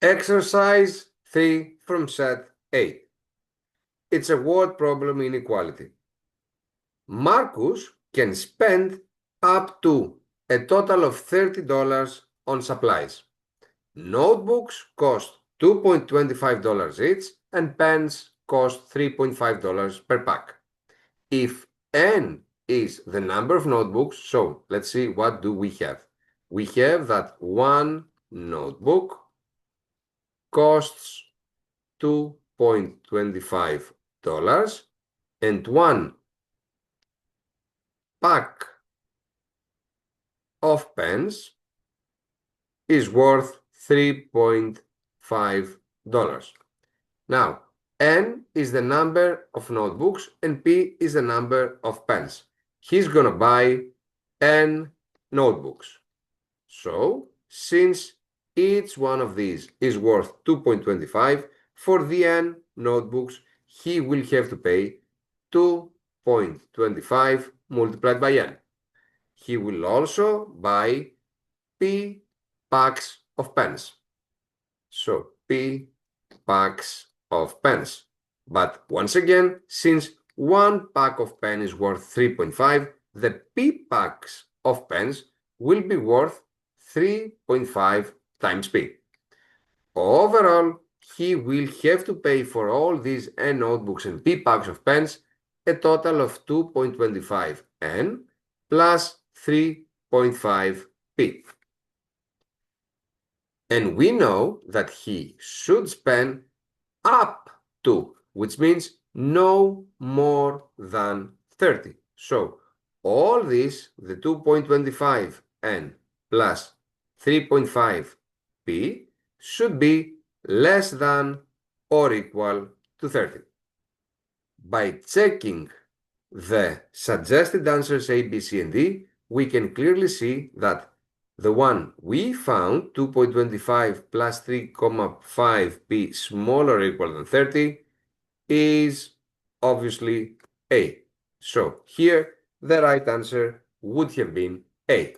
Exercise 3 from set 8. It's a word problem inequality. Marcus can spend up to a total of $30 on supplies. Notebooks cost $2.25 each and pens cost $3.5 per pack. If n is the number of notebooks, so let's see, what do we have? We have that one notebook costs $2.25 and one pack of pens is worth $3.5. Now, n is the number of notebooks and p is the number of pens. He's gonna buy n notebooks. So, since each one of these is worth 2.25, for the n notebooks, he will have to pay 2.25 multiplied by n. He will also buy p packs of pens. So, p packs of pens. But once again, since one pack of pen is worth 3.5, the p packs of pens will be worth 3.5 times p. Overall, he will have to pay for all these n notebooks and p packs of pens a total of 2.25 n plus 3.5 p. And we know that he should spend up to, which means no more than 30. So all this, the 2.25 n plus 3.5 p, should be less than or equal to 30. By checking the suggested answers A, B, C, and D, we can clearly see that the one we found, 2.25 plus 3.5p smaller or equal than 30, is obviously A. So here the right answer would have been A.